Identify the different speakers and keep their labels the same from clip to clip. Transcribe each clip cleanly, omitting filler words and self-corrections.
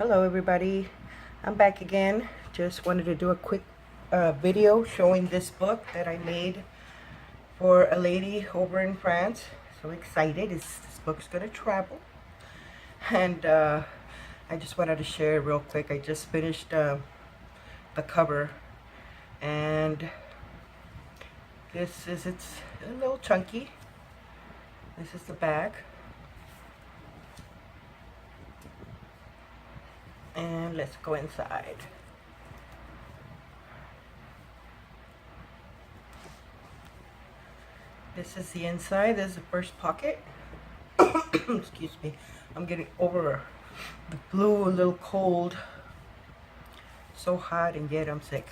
Speaker 1: Hello everybody, I'm back again. Just wanted to do a quick video showing this book that I made for a lady over in France. So excited, this book's gonna travel. And I just wanted to share real quick. I just finished the cover, and it's a little chunky. This is the back. And let's go inside. This is the inside. This is the first pocket. Excuse me. I'm getting over the flu, a little cold. So hot, and yet I'm sick.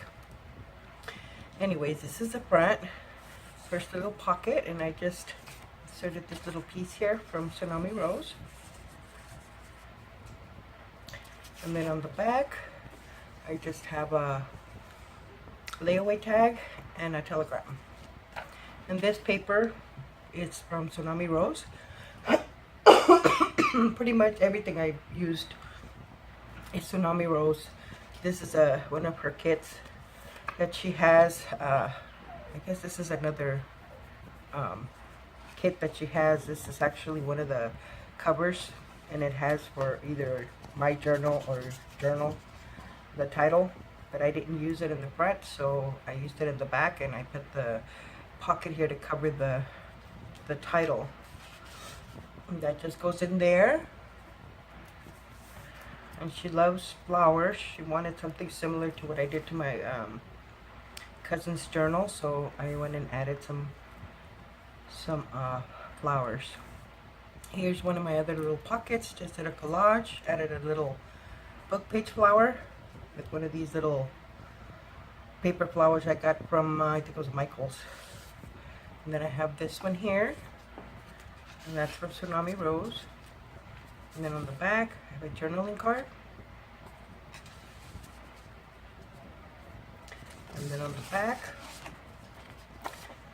Speaker 1: Anyways, this is the front. First little pocket, and I just inserted this little piece here from Tsunami Rose. And then on the back, I just have a layaway tag and a telegram. And this paper is from Tsunami Rose. Pretty much everything I used is Tsunami Rose. This is one of her kits that she has. I guess this is another kit that she has. This is actually one of the covers, and it has for either my journal or journal the title, but I didn't use it in the front, so I used it in the back, and I put the pocket here to cover the title. And that just goes in there. And she loves flowers. She wanted something similar to what I did to my cousin's journal, so I went and added some flowers. Here's one of my other little pockets. Just did a collage, added a little book page flower with one of these little paper flowers I got from I think it was Michael's. And then I have this one here, and that's from Tsunami Rose. And then on the back, I have a journaling card. And then on the back,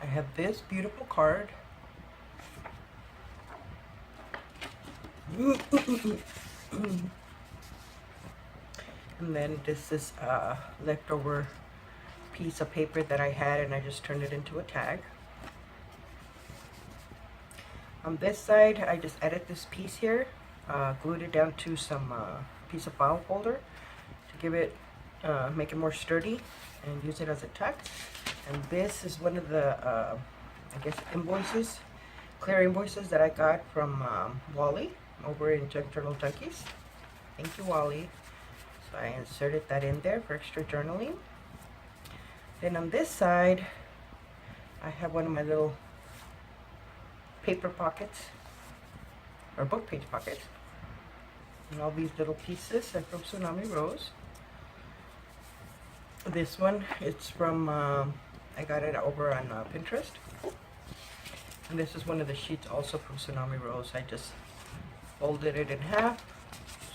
Speaker 1: I have this beautiful card. And then this is a leftover piece of paper that I had, and I just turned it into a tag. On this side, I just added this piece here, glued it down to some piece of file folder to give it, make it more sturdy, and use it as a tuck. And this is one of the, I guess, invoices, clear invoices that I got from Wally over in Junk Journal Junkies. Thank you, Wally. So I inserted that in there for extra journaling. Then on this side, I have one of my little paper pockets, or book page pockets. And all these little pieces are from Tsunami Rose. This one, it's from, I got it over on Pinterest. And this is one of the sheets also from Tsunami Rose. I just folded it in half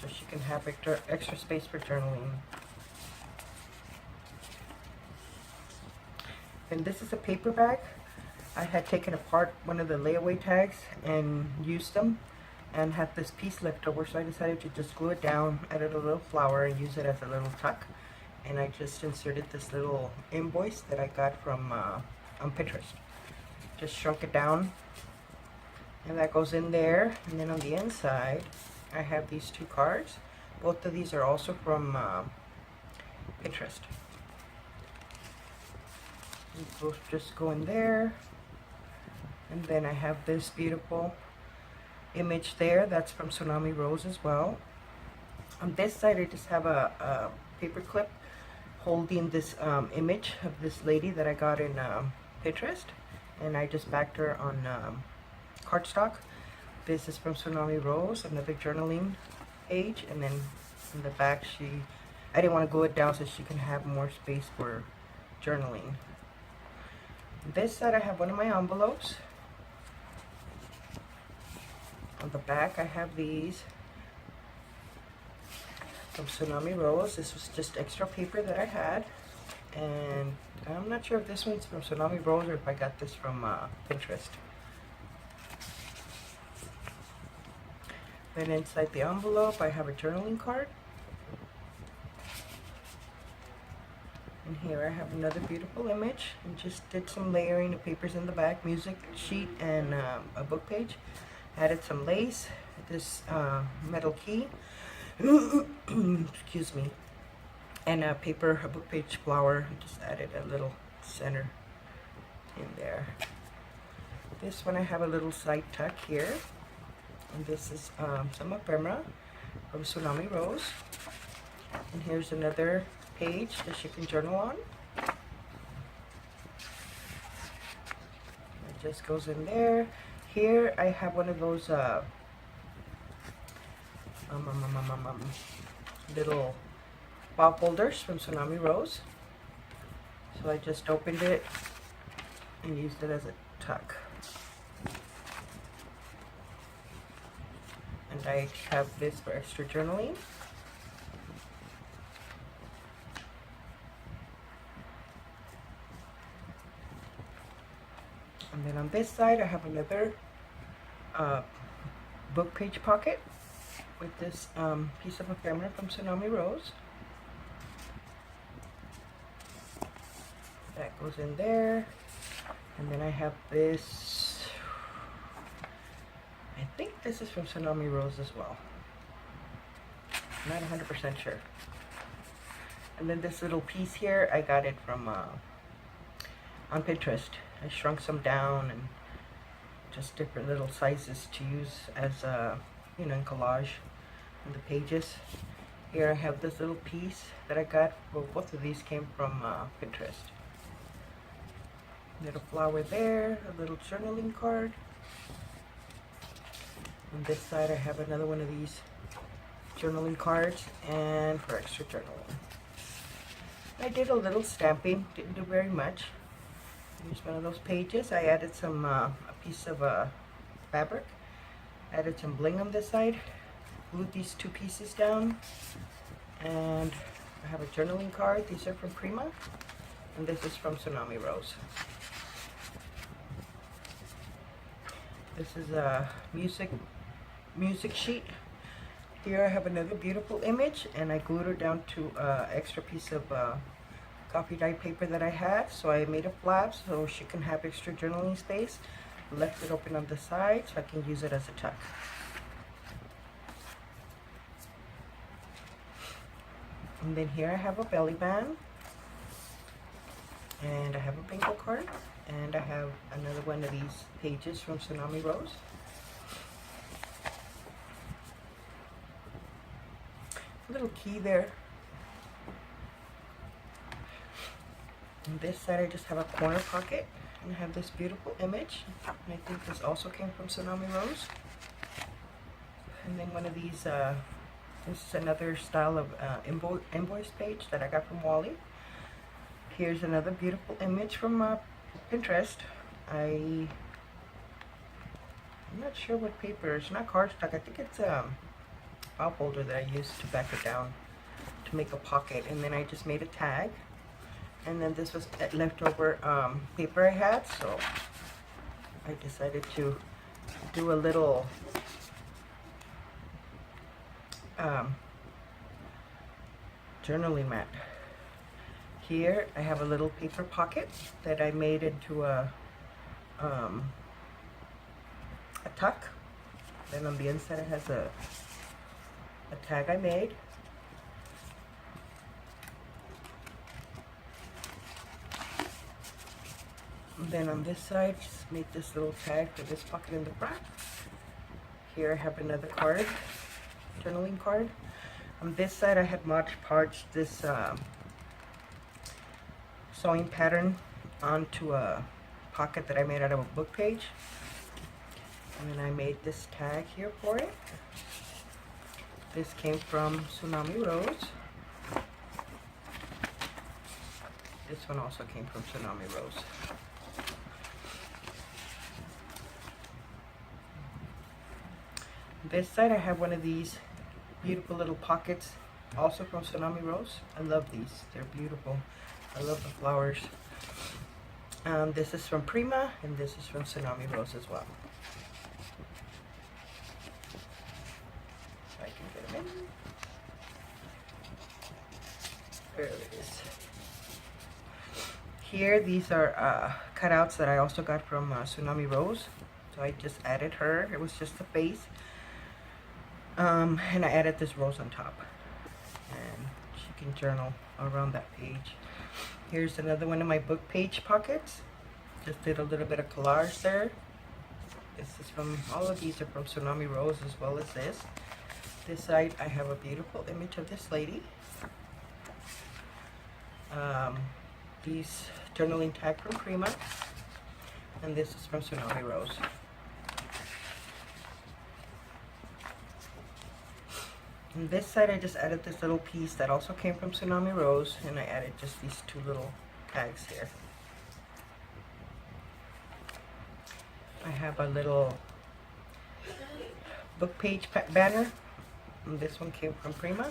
Speaker 1: so she can have extra space for journaling. And this is a paper bag. I had taken apart one of the layaway tags and used them, and had this piece left over, so I decided to just glue it down, added a little flower, and use it as a little tuck. And I just inserted this little invoice that I got from on Pinterest. Just shrunk it down, and that goes in there. And then on the inside, I have these two cards. Both of these are also from Pinterest. And both just go in there. And then I have this beautiful image there. That's from Tsunami Rose as well. On this side, I just have a paper clip holding this image of this lady that I got in Pinterest. And I just backed her on cardstock. This is from Tsunami Rose, another journaling page. And then in the back, I didn't want to glue it down so she can have more space for journaling. On this side, I have one of my envelopes. On the back, I have these from Tsunami Rose. This was just extra paper that I had. And I'm not sure if this one's from Tsunami Rose or if I got this from Pinterest. Then inside the envelope, I have a journaling card. And here I have another beautiful image, and just did some layering of papers in the back, music sheet and a book page. Added some lace, this metal key, excuse me, and a book page flower. Just added a little center in there. This one I have a little side tuck here, and this is some ephemera from Tsunami Rose. And here's another page that she can journal on. It just goes in there. Here I have one of those little file folders from Tsunami Rose. So I just opened it and used it as a tuck. And I have this for extra journaling. And then on this side I have another book page pocket with this piece of ephemera from Tsunami Rose. That goes in there. And then I have this, I think this is from Tsunami Rose as well. I'm not 100% sure. And then this little piece here, I got it from on Pinterest. I shrunk some down and just different little sizes to use as you know, in collage in the pages. Here I have this little piece that I got. Well, both of these came from Pinterest. Little flower there, a little journaling card. On this side I have another one of these journaling cards, and for extra journaling. I did a little stamping, didn't do very much. Here's one of those pages. I added some a piece of fabric, added some bling on this side, glued these two pieces down, and I have a journaling card. These are from Prima, and this is from Tsunami Rose. This is a music sheet. Here I have another beautiful image, and I glued her down to an extra piece of coffee dye paper that I had. So I made a flap so she can have extra journaling space. Left it open on the side so I can use it as a tuck. And then here I have a belly band, and I have a bingo card, and I have another one of these pages from Tsunami Rose. A little key there. On this side I just have a corner pocket, and I have this beautiful image, and I think this also came from Tsunami Rose. And then one of these, this is another style of invoice page that I got from Wally. Here's another beautiful image from Pinterest. I'm not sure what paper. It's not cardstock. I think it's a file folder that I used to back it down to make a pocket. And then I just made a tag. And then this was leftover paper I had, so I decided to do a little journaling mat. Here I have a little paper pocket that I made into a tuck. Then on the inside it has a tag I made. And then on this side, just made this little tag for this pocket in the front. Here I have another card, journaling card. On this side I had Mod Podged this sewing pattern onto a pocket that I made out of a book page. And then I made this tag here for it. This came from Tsunami Rose. This one also came from Tsunami Rose. This side I have one of these beautiful little pockets, also from Tsunami Rose. I love these, they're beautiful. I love the flowers. This is from Prima, and this is from Tsunami Rose as well. If I can get them in. There it is. Here, these are cutouts that I also got from Tsunami Rose. So I just added her. It was just the face. And I added this rose on top. And she can journal around that page. Here's another one of my book page pockets. Just did a little bit of collage there. This is from, all of these are from Tsunami Rose as well as this. This side I have a beautiful image of this lady. These journaling tag from Prima. And this is from Tsunami Rose. On this side I just added this little piece that also came from Tsunami Rose, and I added just these two little tags here. I have a little book page banner, and this one came from Prima.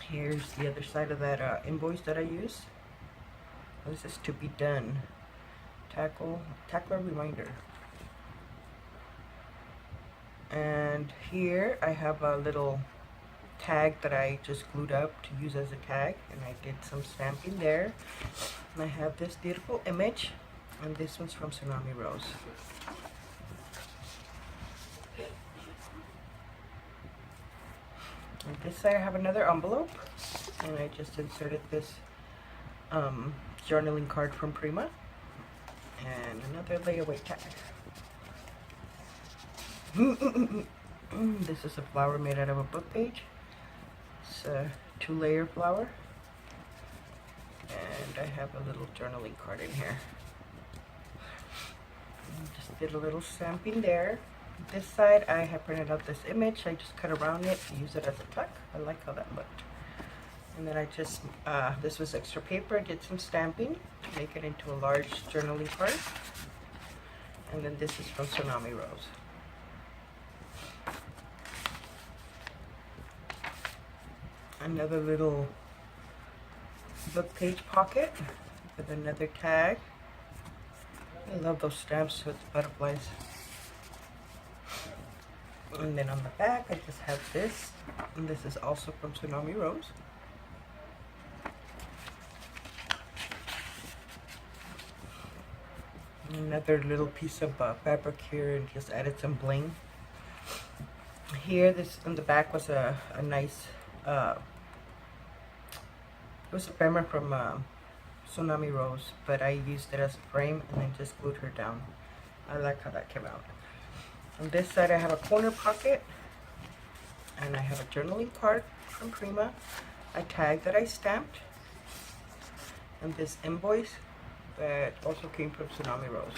Speaker 1: Here's the other side of that invoice that I used. This is to be done. Tackler reminder. And here I have a little tag that I just glued up to use as a tag, and I did some stamping there. And I have this beautiful image, and this one's from Tsunami Rose. On this side I have another envelope, and I just inserted this journaling card from Prima, and another layaway tag. This is a flower made out of a book page. It's a 2-layer flower, and I have a little journaling card in here. And just did a little stamping there. This side I have printed out this image. I just cut around it to use it as a tuck. I like how that looked. And then I just, this was extra paper. I did some stamping to make it into a large journaling card. And then this is from Tsunami Rose. Another little book page pocket with another tag. I love those stamps with the butterflies. And then on the back I just have this, and this is also from Tsunami Rose. Another little piece of fabric here, and just added some bling. Here, this on the back was a nice, it was a primer from Tsunami Rose, but I used it as a frame and then just glued her down. I like how that came out. On this side I have a corner pocket, and I have a journaling card from Prima, a tag that I stamped, and this invoice that also came from Tsunami Rose.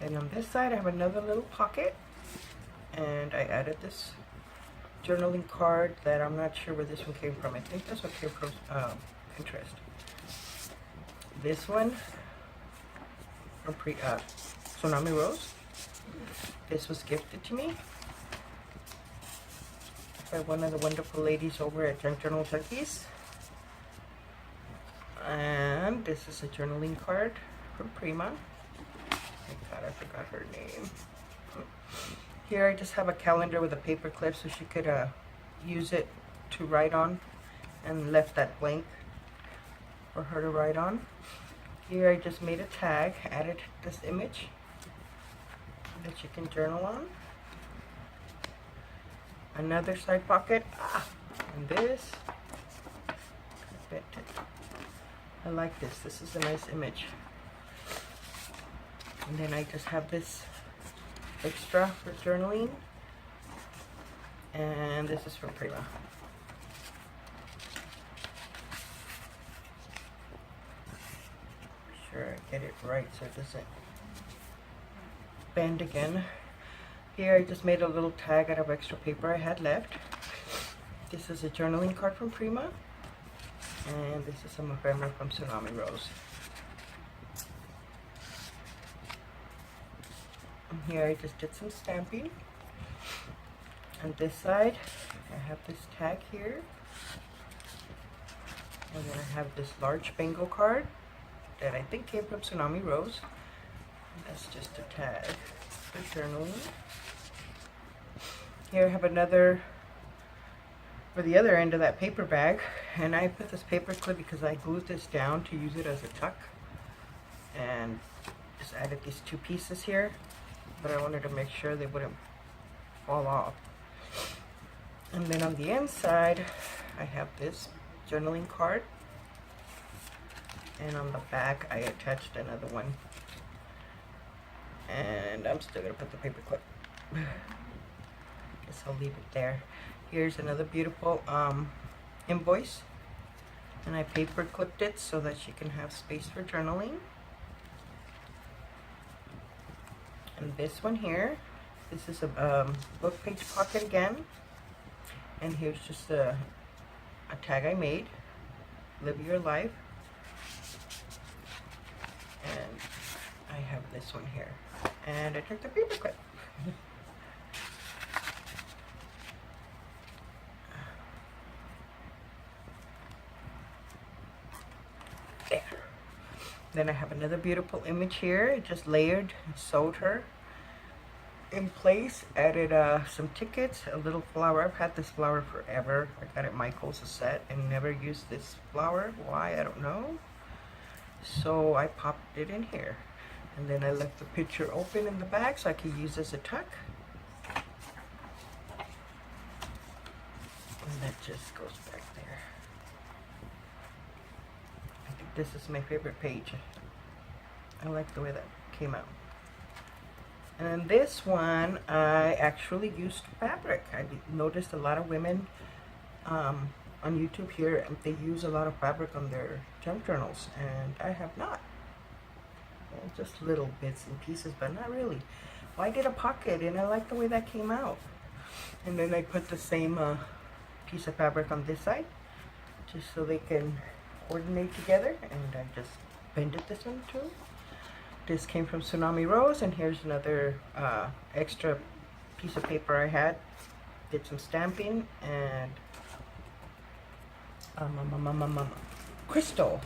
Speaker 1: And on this side I have another little pocket, and I added this journaling card that I'm not sure where this one came from. I think this one came from Pinterest. This one from Tsunami Rose. This was gifted to me by one of the wonderful ladies over at Junk Journal Junkies. And this is a journaling card from Prima. Oh God, I forgot her name. Here I just have a calendar with a paper clip so she could use it to write on, and left that blank for her to write on. Here I just made a tag, added this image that you can journal on. Another side pocket, and this. I like this. This is a nice image. And then I just have this extra for journaling, and this is from Prima. Sure I get it right so it doesn't bend again. Here I just made a little tag out of extra paper I had left. This is a journaling card from Prima, and this is some ephemera from Tsunami Rose. And here I just did some stamping. On this side I have this tag here, and then I have this large bingo card that I think came from Tsunami Rose. And that's just a tag. for journaling. Here I have another for the other end of that paper bag, and I put this paper clip because I glued this down to use it as a tuck, and just added these two pieces here, but I wanted to make sure they wouldn't fall off. And then on the inside I have this journaling card, and on the back I attached another one, and I'm still gonna put the paper clip. Guess I'll leave it there. Here's another beautiful invoice, and I paper clipped it so that she can have space for journaling. And this one here, this is a book page pocket again, and here's just a tag I made, live your life. And I have this one here, and I took the paper clip. There. Then I have another beautiful image here. I just layered and sewed her in place. Added some tickets, a little flower. I've had this flower forever. I got it at Michael's a set and never used this flower. Why? I don't know. So I popped it in here, and then I left the picture open in the back so I could use as a tuck. And that just goes back there. I think this is my favorite page. I like the way that came out. And this one, I actually used fabric. I noticed a lot of women on YouTube here, they use a lot of fabric on their junk journals, and I have not. Well, just little bits and pieces, but not really. Well, I did a pocket, and I like the way that came out. And then I put the same piece of fabric on this side, just so they can coordinate together, and I just bended this one too. This came from Tsunami Rose, and here's another extra piece of paper I had. Did some stamping, and Crystal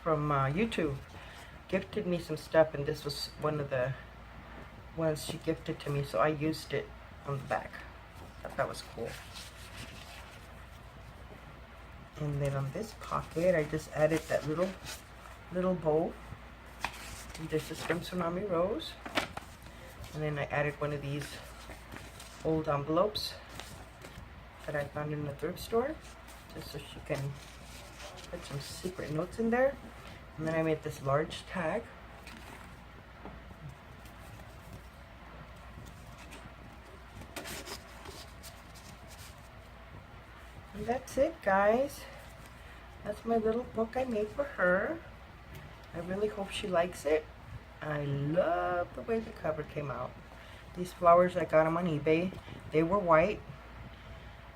Speaker 1: from YouTube gifted me some stuff, and this was one of the ones she gifted to me, so I used it on the back. I thought that was cool. And then on this pocket, I just added that little bow. And this is from Tsunami Rose. And then I added one of these old envelopes that I found in the thrift store, just so she can put some secret notes in there. And then I made this large tag. And that's it, guys. That's my little book I made for her. I really hope she likes it. I love the way the cover came out. These flowers, I got them on eBay. They were white,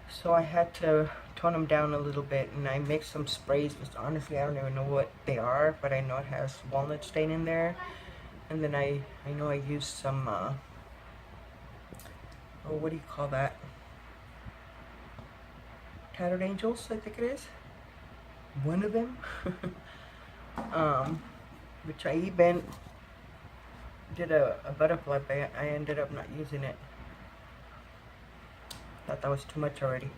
Speaker 1: so I had to tone them down a little bit, and I mixed some sprays, which honestly I don't even know what they are, but I know it has walnut stain in there. And then I know I used some oh, what do you call that? Tattered Angels, I think it is. One of them. Which I even did a butterfly, but I ended up not using it. Thought that was too much already.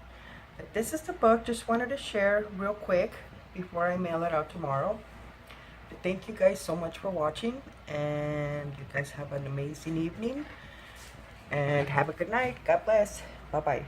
Speaker 1: But this is the book. Just wanted to share real quick before I mail it out tomorrow. But thank you guys so much for watching, and you guys have an amazing evening, and have a good night. God bless. Bye bye.